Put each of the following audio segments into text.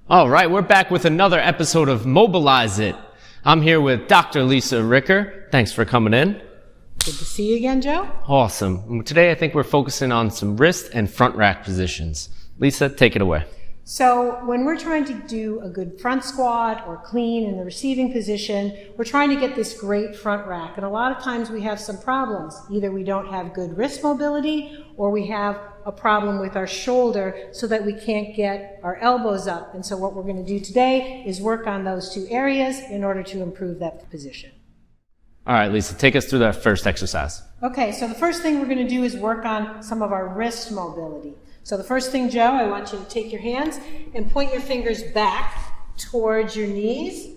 All right, we're back with another episode of Mobilize It. I'm here with Dr. Lisa Ricker. Thanks for coming in. Good to see you again, Joe. Awesome. Today I think we're focusing on some wrist and front rack positions. Lisa, take it away. So when we're trying to do a good front squat or clean in the receiving position, we're trying to get this great front rack. And a lot of times we have some problems. Either we don't have good wrist mobility or we have a problem with our shoulder so that we can't get our elbows up. And so what we're going to do today is work on those two areas in order to improve that position. All right, Lisa, take us through that first exercise. Okay, so the first thing we're going to do is work on some of our wrist mobility. So the first thing, Joe, I want you to take your hands and point your fingers back towards your knees,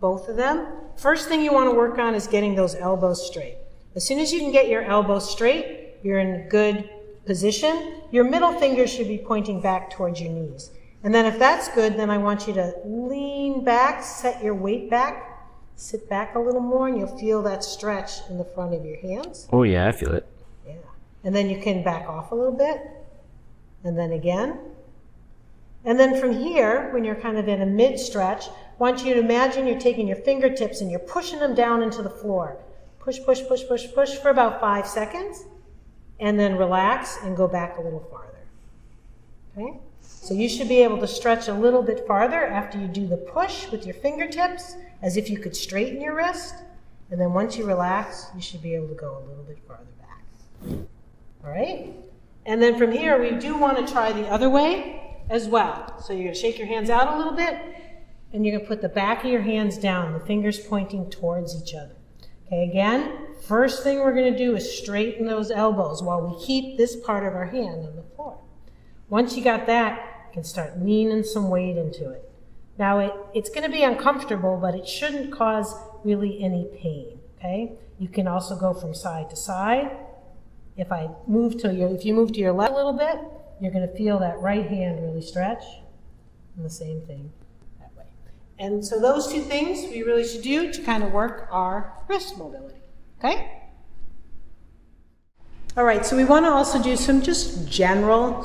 both of them. First thing you want to work on is getting those elbows straight. As soon as you can get your elbows straight, you're in a good position. Your middle finger should be pointing back towards your knees. And then if that's good, then I want you to lean back, set your weight back, sit back a little more, and you'll feel that stretch in the front of your hands. Oh yeah, I feel it. Yeah. And then you can back off a little bit. And then again. And then from here, when you're kind of in a mid-stretch, I want you to imagine you're taking your fingertips and you're pushing them down into the floor. Push, push, push, push, push for about 5 seconds. And then relax and go back a little farther. Okay? So you should be able to stretch a little bit farther after you do the push with your fingertips, as if you could straighten your wrist. And then once you relax, you should be able to go a little bit farther back. All right? And then from here, we do want to try the other way as well. So you're going to shake your hands out a little bit, and you're going to put the back of your hands down, the fingers pointing towards each other. Okay, again, first thing we're going to do is straighten those elbows while we keep this part of our hand on the floor. Once you got that, you can start leaning some weight into it. Now, it's going to be uncomfortable, but it shouldn't cause really any pain, okay? You can also go from side to side. If you move to your left a little bit, you're going to feel that right hand really stretch, and the same thing that way. And so those two things we really should do to kind of work our wrist mobility, okay? All right, so we want to also do some just general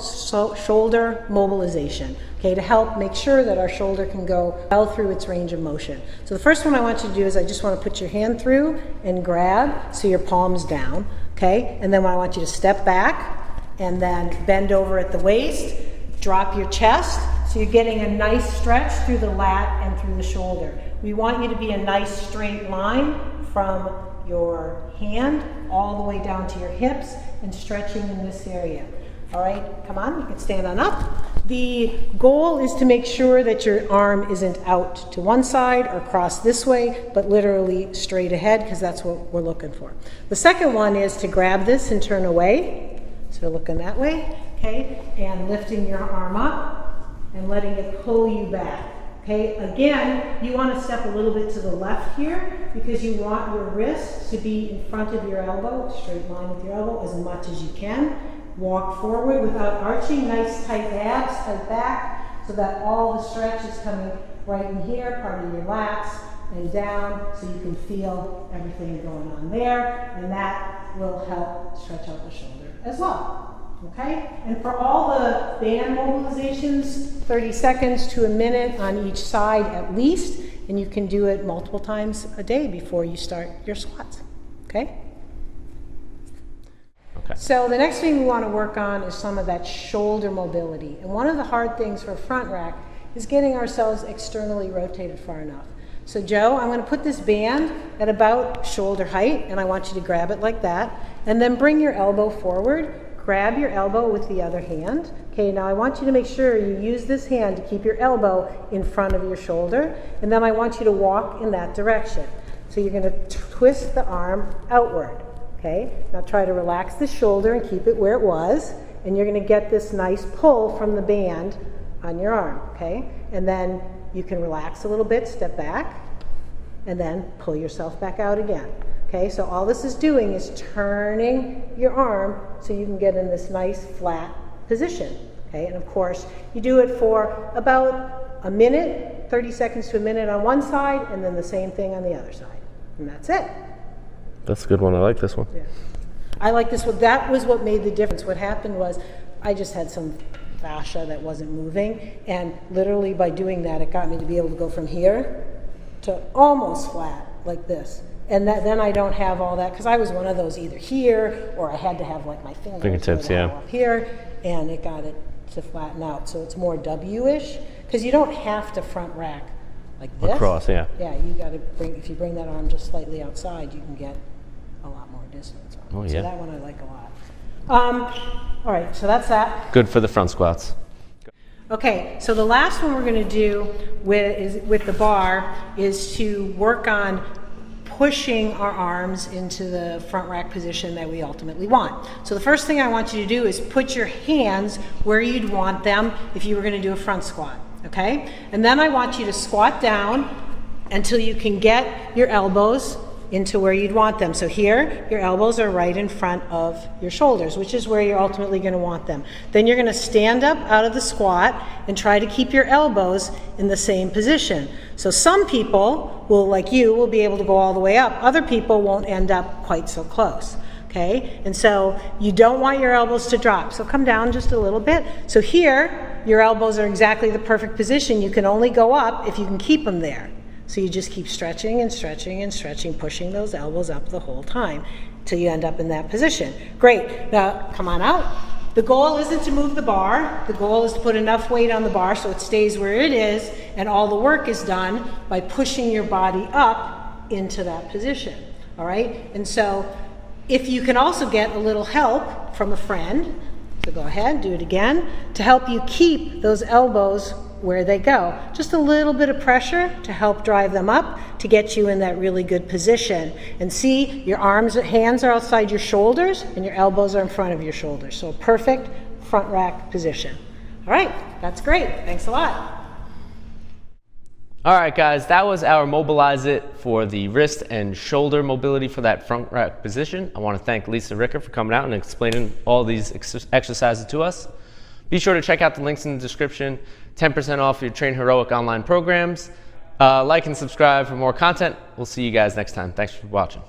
shoulder mobilization, okay, to help make sure that our shoulder can go well through its range of motion. So the first one I want you to do is I just want to put your hand through and grab so your palm's down. Okay, and then I want you to step back and then bend over at the waist, drop your chest, so you're getting a nice stretch through the lat and through the shoulder. We want you to be a nice straight line from your hand all the way down to your hips and stretching in this area. All right, come on, you can stand on up. The goal is to make sure that your arm isn't out to one side or across this way, but literally straight ahead, because that's what we're looking for. The second one is to grab this and turn away. So looking that way, okay, and lifting your arm up and letting it pull you back. Okay, again, you want to step a little bit to the left here because you want your wrist to be in front of your elbow, straight line with your elbow as much as you can. Walk forward without arching, nice tight abs, tight back, so that all the stretch is coming right in here, part of your lats, and down, so you can feel everything going on there, and that will help stretch out the shoulder as well. Okay? And for all the band mobilizations, 30 seconds to a minute on each side at least, and you can do it multiple times a day before you start your squats. Okay? So the next thing we want to work on is some of that shoulder mobility. And one of the hard things for a front rack is getting ourselves externally rotated far enough. So Joe, I'm going to put this band at about shoulder height, and I want you to grab it like that. And then bring your elbow forward. Grab your elbow with the other hand. Okay, now I want you to make sure you use this hand to keep your elbow in front of your shoulder. And then I want you to walk in that direction. So you're going to twist the arm outward. Okay, now try to relax the shoulder and keep it where it was, and you're going to get this nice pull from the band on your arm, okay? And then you can relax a little bit, step back, and then pull yourself back out again. Okay, so all this is doing is turning your arm so you can get in this nice flat position. Okay, and of course, you do it for about a minute, 30 seconds to a minute on one side, and then the same thing on the other side. And that's it. That's a good one. I like this one. Yeah. I like this one. That was what made the difference. What happened was I just had some fascia that wasn't moving. And literally by doing that, it got me to be able to go from here to almost flat, like this. And then I don't have all that, because I was one of those either here, or I had to have like my fingertips up here, and it got it to flatten out. So it's more W-ish, because you don't have to front rack like this. Across, yeah. Yeah, you got to if you bring that arm just slightly outside, you can get a lot more distance on it. Oh, yeah. So that one I like a lot. All right, so that's that. Good for the front squats. Okay, so the last one we're going to do with the bar is to work on pushing our arms into the front rack position that we ultimately want. So the first thing I want you to do is put your hands where you'd want them if you were going to do a front squat, okay? And then I want you to squat down until you can get your elbows into where you'd want them. So here, your elbows are right in front of your shoulders, which is where you're ultimately going to want them. Then you're going to stand up out of the squat and try to keep your elbows in the same position. So some people will, like you, will be able to go all the way up. Other people won't end up quite so close. Okay? And so you don't want your elbows to drop. So come down just a little bit. So here, your elbows are exactly the perfect position. You can only go up if you can keep them there. So you just keep stretching and stretching and stretching, pushing those elbows up the whole time till you end up in that position. Great. Now, come on out. The goal isn't to move the bar. The goal is to put enough weight on the bar so it stays where it is, and all the work is done by pushing your body up into that position. All right? And so if you can also get a little help from a friend, so go ahead, do it again, to help you keep those elbows where they go. Just a little bit of pressure to help drive them up to get you in that really good position. And see, your hands are outside your shoulders and your elbows are in front of your shoulders. So a perfect front rack position. All right, that's great. Thanks a lot. All right, guys, that was our Mobilize It for the wrist and shoulder mobility for that front rack position. I want to thank Lisa Ricker for coming out and explaining all these exercises to us. Be sure to check out the links in the description. 10% off your Train Heroic online programs. Like and subscribe for more content. We'll see you guys next time. Thanks for watching.